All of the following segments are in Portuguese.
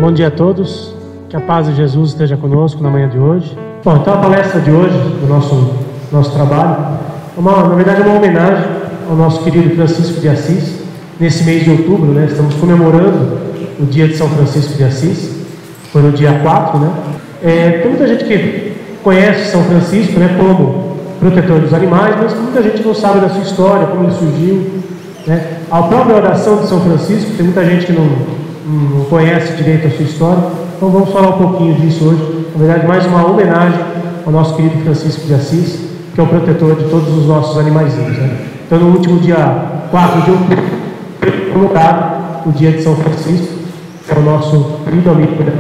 Bom dia a todos, que a paz de Jesus esteja conosco na manhã de hoje. Bom, então a palestra de hoje, do nosso trabalho, na verdade é uma homenagem ao nosso querido Francisco de Assis. Nesse mês de outubro, né, estamos comemorando o dia de São Francisco de Assis, foi no dia 4, né? Tem muita gente que conhece São Francisco, né, como protetor dos animais, mas muita gente não sabe da sua história, como ele surgiu, né? A própria oração de São Francisco, tem muita gente que não conhece direito a sua história, então vamos falar um pouquinho disso hoje. Na verdade, mais uma homenagem ao nosso querido Francisco de Assis, que é o protetor de todos os nossos animaizinhos, né? Então, no último dia 4 de outubro, foi comemorado o dia de São Francisco, que é o nosso querido amigo, né?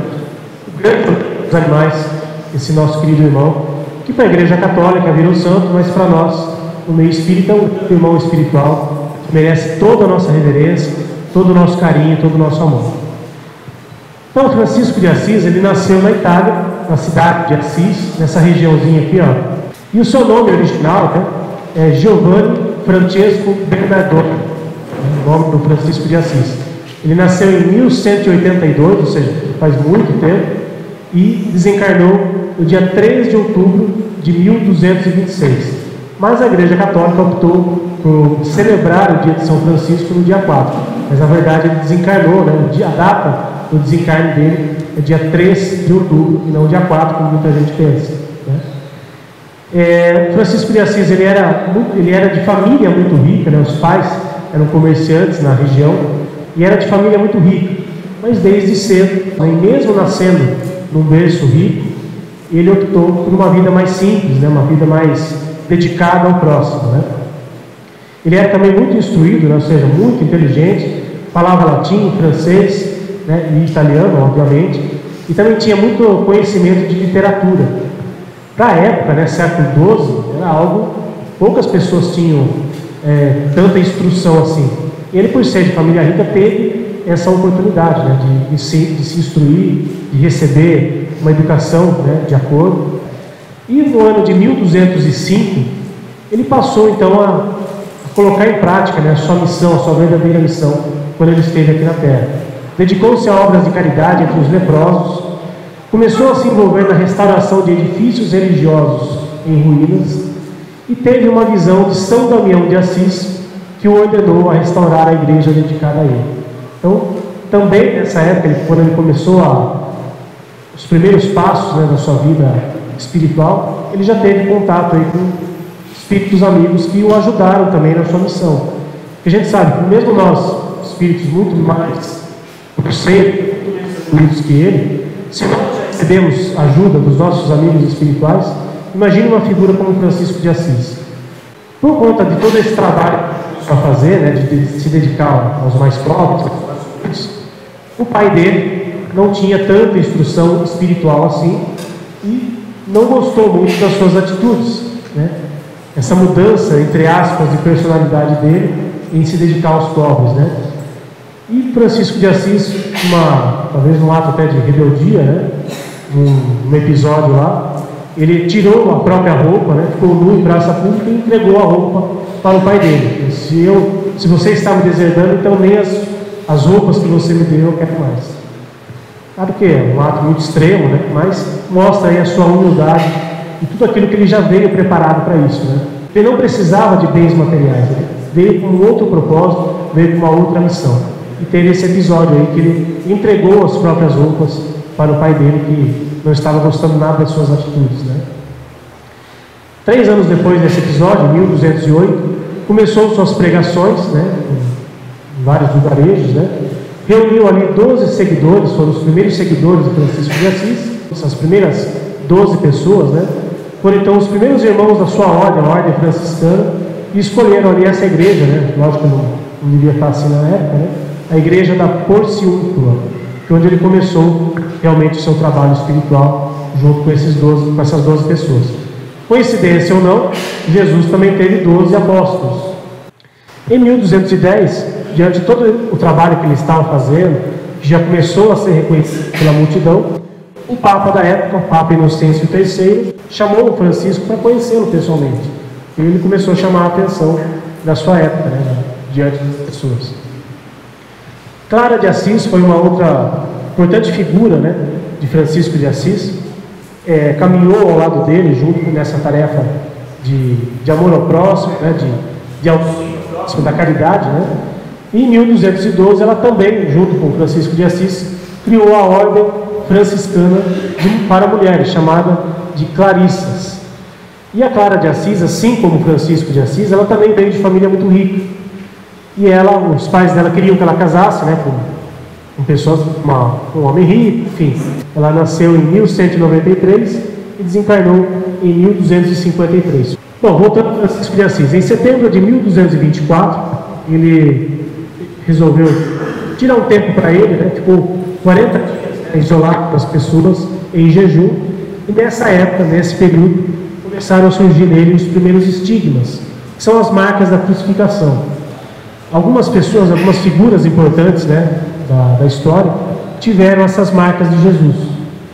O grande protetor dos animais, esse nosso querido irmão, que para a Igreja Católica virou santo, mas para nós, no meio espírita, é um irmão espiritual que merece toda a nossa reverência, todo o nosso carinho, todo o nosso amor. Então, Francisco de Assis, ele nasceu na Itália, na cidade de Assis, nessa regiãozinha aqui, ó. E o seu nome original, né, é Giovanni Francesco Bernardone, o nome do Francisco de Assis. Ele nasceu em 1182, ou seja, faz muito tempo, e desencarnou no dia 3 de outubro de 1226. Mas a Igreja Católica optou por celebrar o dia de São Francisco no dia 4. Mas na verdade ele desencarnou, né? A data do desencarne dele é dia 3 de outubro e não dia 4, como muita gente pensa, né? Francisco de Assis, ele era de família muito rica, né? Os pais eram comerciantes na região e era de família muito rica. Mas desde cedo, né, mesmo nascendo num berço rico, ele optou por uma vida mais simples, né? Uma vida mais dedicada ao próximo, né? Ele era também muito instruído, né? Ou seja, muito inteligente, falava latim, francês, né? E italiano, obviamente, e também tinha muito conhecimento de literatura. Para a época, né, século XII, era algo, poucas pessoas tinham tanta instrução assim. E ele, por ser de família rica, teve essa oportunidade, né, de se instruir, de receber uma educação, né, de acordo. E no ano de 1205, ele passou então a colocar em prática, né, a sua missão, a sua verdadeira missão, quando ele esteve aqui na Terra. Dedicou-se a obras de caridade entre os leprosos, começou a se envolver na restauração de edifícios religiosos em ruínas e teve uma visão de São Damião de Assis, que o ordenou a restaurar a igreja dedicada a ele. Então, também nessa época, quando ele começou os primeiros passos, né, da sua vida espiritual, ele já teve contato aí com espíritos amigos que o ajudaram também na sua missão. Porque a gente sabe que mesmo nós, espíritos muito mais unidos que ele, se nós recebemos ajuda dos nossos amigos espirituais, imagine uma figura como Francisco de Assis. Por conta de todo esse trabalho para fazer, né, de se dedicar aos mais pobres, o pai dele não tinha tanta instrução espiritual assim e não gostou muito das suas atitudes, né? Essa mudança, entre aspas, de personalidade dele em se dedicar aos pobres, né? E Francisco de Assis, talvez num ato até de rebeldia, né, num episódio lá, ele tirou a própria roupa, né, ficou nu em praça pública e entregou a roupa para o pai dele. Se você está me deserdando, então nem as roupas que você me deu eu quero mais. Claro que é um ato muito extremo, né, mas mostra aí a sua humildade e tudo aquilo que ele já veio preparado para isso, né? Ele não precisava de bens materiais, ele veio com um outro propósito, veio com uma outra missão. E teve esse episódio aí que ele entregou as próprias roupas para o pai dele, que não estava gostando nada das suas atitudes, né? 3 anos depois desse episódio, em 1208, começou suas pregações, né, em vários lugarejos, né? Reuniu ali 12 seguidores, foram os primeiros seguidores de Francisco de Assis, essas primeiras 12 pessoas, né? Foram então os primeiros irmãos da sua ordem, a ordem franciscana, e escolheram ali essa igreja, né? Lógico que não devia estar assim na época, né? A igreja da Porciúncula, que é onde ele começou realmente o seu trabalho espiritual, junto com essas 12 pessoas. Coincidência ou não, Jesus também teve 12 apóstolos. Em 1210, diante de todo o trabalho que ele estava fazendo, que já começou a ser reconhecido pela multidão, o Papa da época, o Papa Inocêncio III, chamou o Francisco para conhecê-lo pessoalmente. E ele começou a chamar a atenção da sua época, né, diante das pessoas. Clara de Assis foi uma outra importante figura, né, de Francisco de Assis, caminhou ao lado dele junto nessa tarefa de amor ao próximo, né, de auxílio ao próximo, da caridade, né? E em 1212 ela também, junto com Francisco de Assis, criou a ordem franciscana para mulheres, chamada de Clarissas. E a Clara de Assis, assim como Francisco de Assis, ela também veio de família muito rica. E os pais dela queriam que ela casasse, né, com pessoas, um homem rico, enfim. Ela nasceu em 1193 e desencarnou em 1253. Bom, voltando a Francisco de Assis, em setembro de 1224, ele resolveu tirar um tempo para ele, né? Ficou 40 dias isolado das pessoas, em jejum, e nessa época, nesse período, começaram a surgir nele os primeiros estigmas, que são as marcas da crucificação. Algumas pessoas, algumas figuras importantes, né, da história, tiveram essas marcas de Jesus,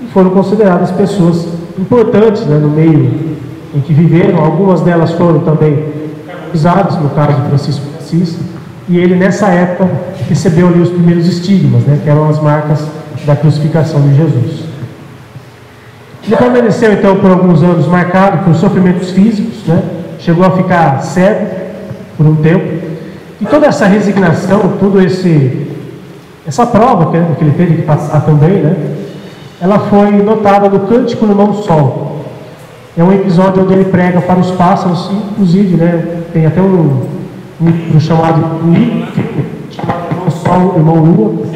e foram consideradas pessoas importantes, né, no meio em que viveram. Algumas delas foram também canonizadas, no caso de Francisco de Assis, e ele nessa época recebeu ali os primeiros estigmas, né, que eram as marcas da crucificação de Jesus. Ele permaneceu então por alguns anos marcado por sofrimentos físicos, né, chegou a ficar cego por um tempo, e toda essa resignação, essa prova que ele teve que passar também, né, ela foi notada no Cântico no Irmão Sol. É um episódio onde ele prega para os pássaros, inclusive, né, tem até um chamado Irmão Sol, Irmão Lua,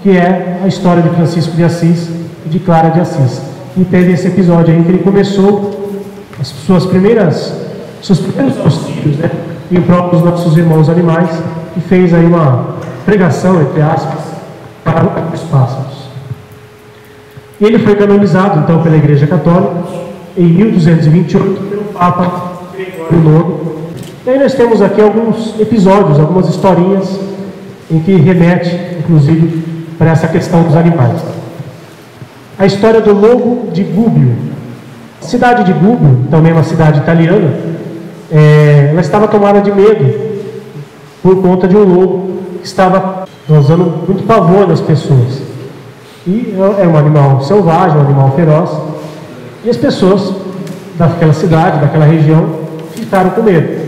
que é a história de Francisco de Assis e de Clara de Assis. E teve esse episódio aí que ele começou seus primeiros auxílios, né, em prol dos nossos irmãos animais, e fez aí uma pregação, entre aspas, para os pássaros. E ele foi canonizado então pela Igreja Católica em 1228 pelo Papa Gregório IX. E aí nós temos aqui alguns episódios, algumas historinhas em que remete, inclusive, para essa questão dos animais. A história do lobo de Gubbio. A cidade de Gubbio, também uma cidade italiana, ela estava tomada de medo por conta de um lobo que estava causando muito pavor nas pessoas. E é um animal selvagem, um animal feroz, e as pessoas daquela cidade, daquela região, ficaram com medo.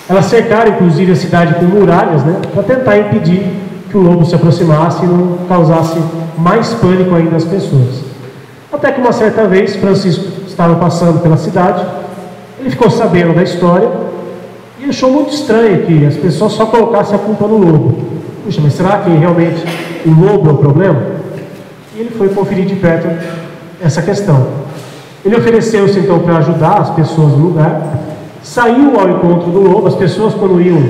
Elas cercaram inclusive a cidade com muralhas, né, para tentar impedir que o lobo se aproximasse e não causasse mais pânico ainda às pessoas. Até que uma certa vez Francisco estava passando pela cidade, ele ficou sabendo da história e achou muito estranho que as pessoas só colocassem a culpa no lobo. Puxa, mas será que realmente o lobo é o problema? E ele foi conferir de perto essa questão. Ele ofereceu-se então para ajudar as pessoas no lugar, saiu ao encontro do lobo. As pessoas, quando iam,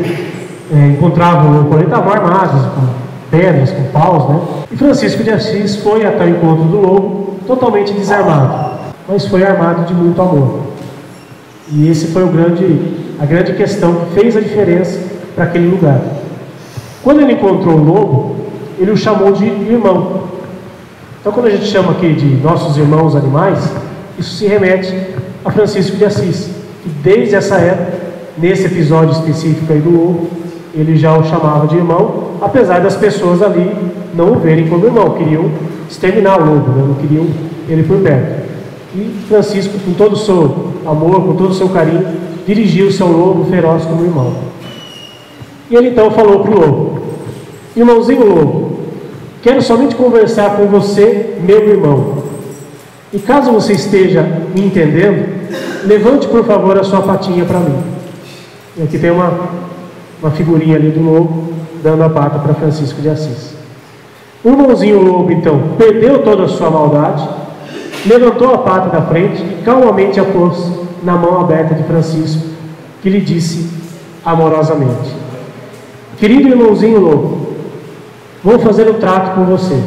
encontravam o lobo, ele estavam armados com pedras, com paus, né? E Francisco de Assis foi até o encontro do lobo totalmente desarmado, mas foi armado de muito amor. E esse foi a grande questão que fez a diferença para aquele lugar. Quando ele encontrou o lobo, ele o chamou de irmão. Então, quando a gente chama aqui de nossos irmãos animais, isso se remete a Francisco de Assis, que desde essa época, nesse episódio específico aí do lobo, ele já o chamava de irmão, apesar das pessoas ali não o verem como irmão, queriam exterminar o lobo, né? Não queriam ele por perto. E Francisco, com todo o seu amor, com todo o seu carinho, dirigiu o seu lobo feroz como irmão. E ele então falou para o lobo: irmãozinho lobo, quero somente conversar com você, meu irmão. E caso você esteja me entendendo, levante por favor a sua patinha para mim. E aqui tem uma figurinha ali do lobo dando a pata para Francisco de Assis. O irmãozinho lobo então perdeu toda a sua maldade, levantou a pata da frente e calmamente a pôs na mão aberta de Francisco, que lhe disse amorosamente: querido irmãozinho lobo, vou fazer um trato com você.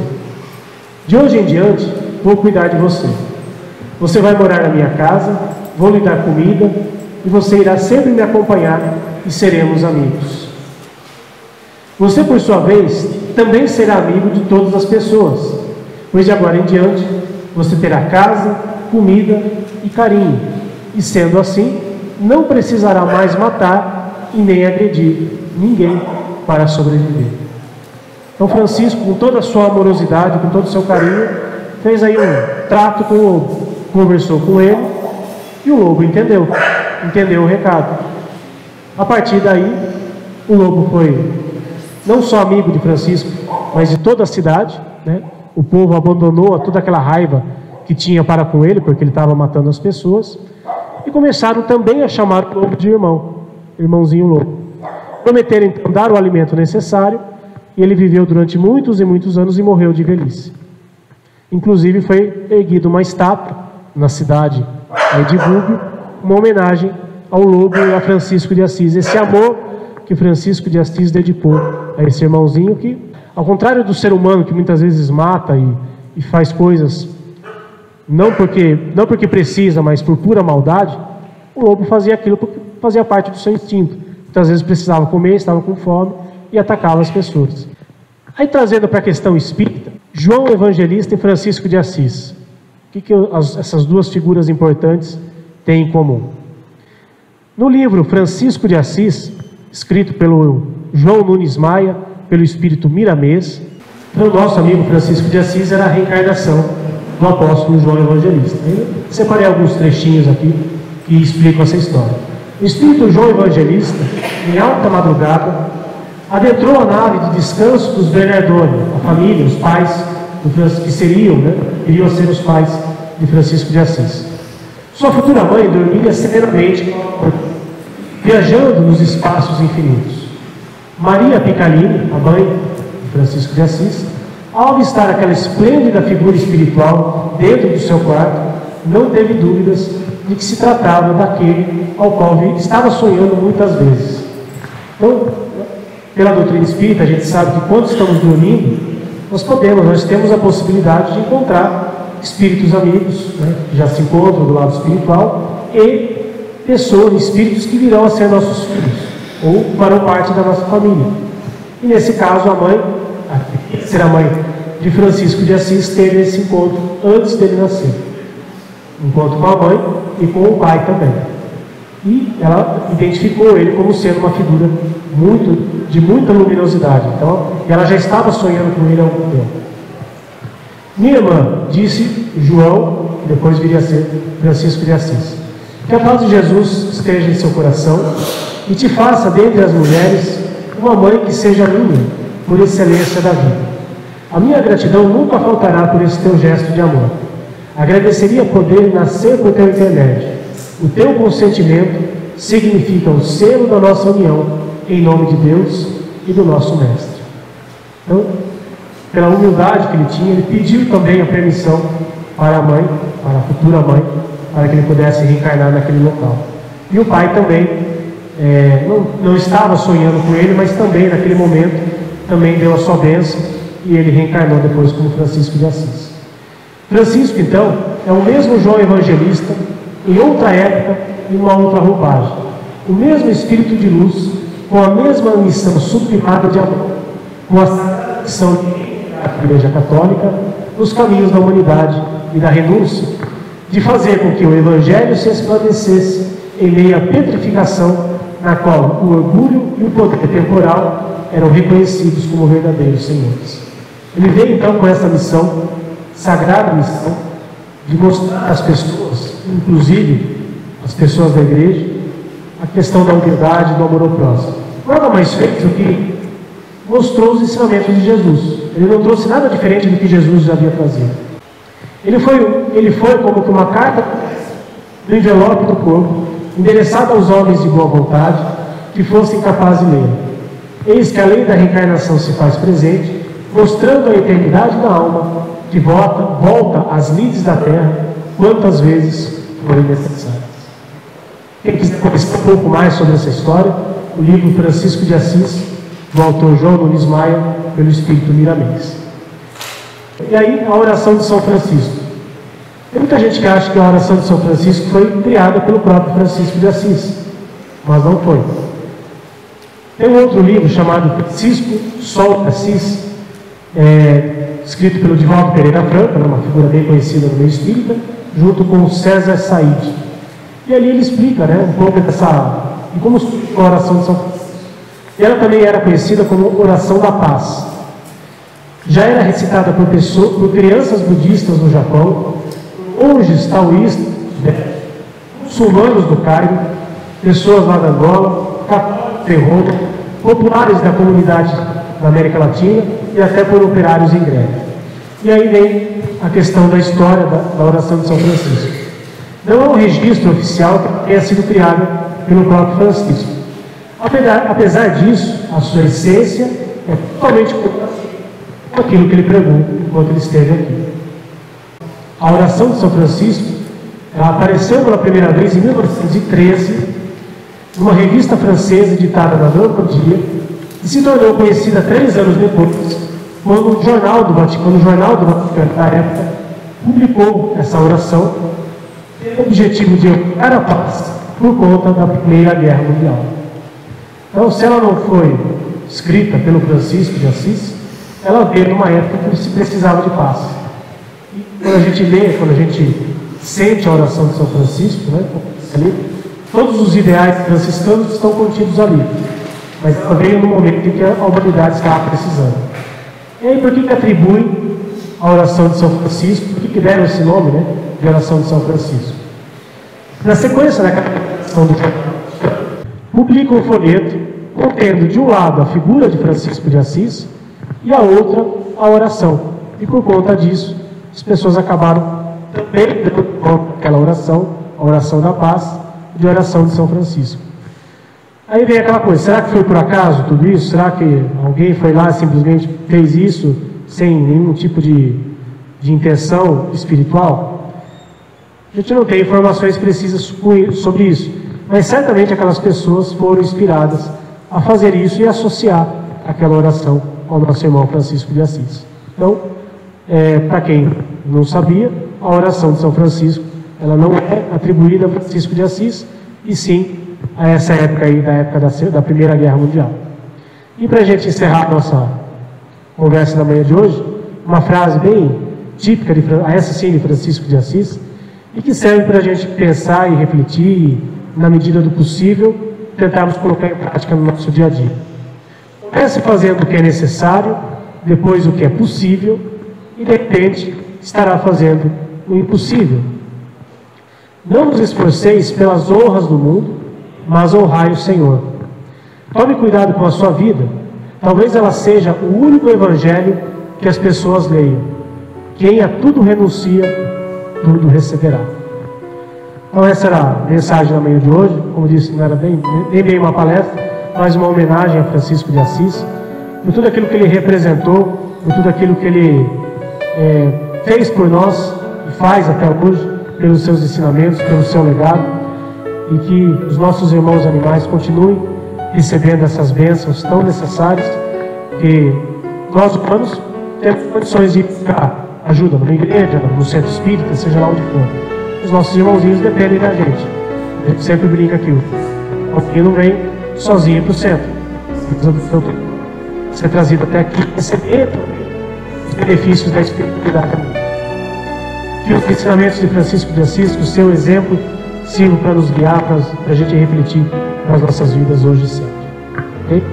De hoje em diante, vou cuidar de você. Você vai morar na minha casa, vou lhe dar comida e você irá sempre me acompanhar e seremos amigos. Você, por sua vez, também será amigo de todas as pessoas, pois de agora em diante você terá casa, comida e carinho, e sendo assim, não precisará mais matar e nem agredir ninguém para sobreviver. Então Francisco, com toda a sua amorosidade, com todo o seu carinho, fez aí um trato com o lobo, conversou com ele, e o lobo entendeu o recado. A partir daí, o lobo foi não só amigo de Francisco, mas de toda a cidade, né? O povo abandonou toda aquela raiva que tinha para com ele, porque ele estava matando as pessoas, e começaram também a chamar o lobo de irmãozinho lobo. Prometeram então dar o alimento necessário, e ele viveu durante muitos e muitos anos e morreu de velhice. Inclusive foi erguida uma estátua na cidade de Gubbio, uma homenagem ao lobo e a Francisco de Assis. Esse amor que Francisco de Assis dedicou a esse irmãozinho que, ao contrário do ser humano que muitas vezes mata e faz coisas não porque precisa, mas por pura maldade, o lobo fazia aquilo porque fazia parte do seu instinto. Muitas vezes precisava comer, estava com fome e atacava as pessoas. Aí trazendo para a questão espírita, João Evangelista e Francisco de Assis. O que essas duas figuras importantes têm em comum? No livro Francisco de Assis, escrito pelo João Nunes Maia, pelo espírito Miramês, o nosso amigo Francisco de Assis era a reencarnação do apóstolo João Evangelista. Eu separei alguns trechinhos aqui que explicam essa história. O espírito João Evangelista, em alta madrugada, adentrou a nave de descanso dos Bernardoni, a família, os pais, que iriam ser os pais de Francisco de Assis. Sua futura mãe dormia serenamente, viajando nos espaços infinitos. Maria Picalini, a mãe de Francisco de Assis, ao avistar aquela esplêndida figura espiritual dentro do seu quarto, não teve dúvidas de que se tratava daquele ao qual estava sonhando muitas vezes. Então, pela doutrina espírita, a gente sabe que quando estamos dormindo, nós temos a possibilidade de encontrar espíritos amigos, né, que já se encontram do lado espiritual, e pessoas, espíritos que virão a ser nossos filhos, ou farão parte da nossa família. E nesse caso, a mãe, a mãe de Francisco de Assis, teve esse encontro antes dele nascer. Encontro com a mãe e com o pai também. E ela identificou ele como sendo uma figura de muita luminosidade. Então, ela já estava sonhando com ele há algum tempo. Minha irmã, disse João, depois viria a ser Francisco de Assis, que a paz de Jesus esteja em seu coração e te faça, dentre as mulheres, uma mãe que seja minha, por excelência da vida. A minha gratidão nunca faltará por esse teu gesto de amor. Agradeceria poder nascer por teu intermédio. O teu consentimento significa o selo da nossa união, em nome de Deus e do nosso Mestre. Então, pela humildade que ele tinha, ele pediu também a permissão para a mãe, para a futura mãe, para que ele pudesse reencarnar naquele local. E o pai também não estava sonhando com ele, mas também naquele momento também deu a sua bênção e ele reencarnou depois como Francisco de Assis. Francisco, então, é o mesmo João Evangelista, em outra época e uma outra roupagem. O mesmo espírito de luz, com a mesma missão sublimada de amor, com a missão da Igreja Católica, nos caminhos da humanidade e da renúncia, de fazer com que o Evangelho se esclarecesse em meio à petrificação, na qual o orgulho e o poder temporal eram reconhecidos como verdadeiros senhores. Ele veio então com essa missão, sagrada missão, de mostrar às pessoas, inclusive as pessoas da igreja, a questão da humildade e do amor ao próximo. Nada mais fez do que mostrou os ensinamentos de Jesus. Ele não trouxe nada diferente do que Jesus já havia trazido. Ele foi como que uma carta do envelope do corpo, endereçada aos homens de boa vontade, que fossem capazes de ler. Eis que a lei da reencarnação se faz presente, mostrando a eternidade da alma, que volta às lides da terra, quantas vezes forem necessárias. Quem quiser conhecer um pouco mais sobre essa história, o livro Francisco de Assis, do autor João Nunes Maia, pelo espírito Miramês. E aí, a oração de São Francisco. Tem muita gente que acha que a oração de São Francisco foi criada pelo próprio Francisco de Assis, mas não foi. Tem um outro livro chamado Francisco Sol de Assis, escrito pelo Divaldo Pereira Franco, uma figura bem conhecida no meio espírita, junto com César Said. E ali ele explica um pouco de como a oração de São Francisco. E ela também era conhecida como oração da paz. Já era recitada por crianças budistas no Japão, monges taoístas, muçulmanos do Cairo, pessoas lá da Angola, católicos de Roma, populares da comunidade da América Latina e até por operários em greve. E aí vem a questão da história da oração de São Francisco. Não há um registro oficial que tenha sido criado pelo próprio Francisco. Apesar disso, a sua essência é totalmente com aquilo que ele pregou enquanto ele esteve aqui. A oração de São Francisco, ela apareceu pela primeira vez em 1913, numa revista francesa editada na Normandie, e se tornou conhecida 3 anos depois, quando o Jornal do Vaticano, da época, publicou essa oração, com o objetivo de evocar a paz por conta da Primeira Guerra Mundial. Então, se ela não foi escrita pelo Francisco de Assis, ela veio numa época que se precisava de paz. E quando a gente lê, quando a gente sente a oração de São Francisco, né, ali, todos os ideais franciscanos estão contidos ali. Mas ela veio no momento em que a humanidade estava precisando. E aí, por que atribui a oração de São Francisco? Por que deram esse nome, né, de oração de São Francisco? Na sequência daquela oração do jornal, publica um folheto contendo, de um lado, a figura de Francisco de Assis e a outra, a oração. E por conta disso, as pessoas acabaram também dando aquela oração, a oração da paz, de oração de São Francisco. Aí vem aquela coisa, será que foi por acaso tudo isso? Será que alguém foi lá e simplesmente fez isso sem nenhum tipo de intenção espiritual? A gente não tem informações precisas sobre isso, mas certamente aquelas pessoas foram inspiradas a fazer isso e associar aquela oração ao nosso irmão Francisco de Assis. Então, para quem não sabia, a oração de São Francisco, ela não é atribuída a Francisco de Assis, e sim a essa época aí, da Primeira Guerra Mundial. E para a gente encerrar a nossa conversa da manhã de hoje, uma frase bem típica, essa sim, de Francisco de Assis, e que serve para a gente pensar e refletir, na medida do possível, tentarmos colocar em prática no nosso dia a dia. Comece fazendo o que é necessário, depois o que é possível, e de repente estará fazendo o impossível. Não vos esforceis pelas honras do mundo, mas honrai o Senhor. Tome cuidado com a sua vida, talvez ela seja o único evangelho que as pessoas leiam. Quem a tudo renuncia, tudo receberá. Então essa era a mensagem da manhã de hoje. Como disse, não era nem bem uma palestra, mas uma homenagem a Francisco de Assis, por tudo aquilo que ele representou, por tudo aquilo que ele fez por nós e faz até hoje, pelos seus ensinamentos, pelo seu legado, e que os nossos irmãos animais continuem recebendo essas bênçãos tão necessárias, que nós humanos temos condições de buscar ajuda numa igreja, no centro espírita, seja lá onde for. Os nossos irmãozinhos dependem da gente. A gente sempre brinca aqui, alguém não vem sozinho para o centro. Precisa ser trazido até aqui e receber os benefícios da espiritualidade. Que os ensinamentos de Francisco de Assis, que o seu exemplo sirva para nos guiar, para a gente refletir nas nossas vidas hoje e sempre. Ok?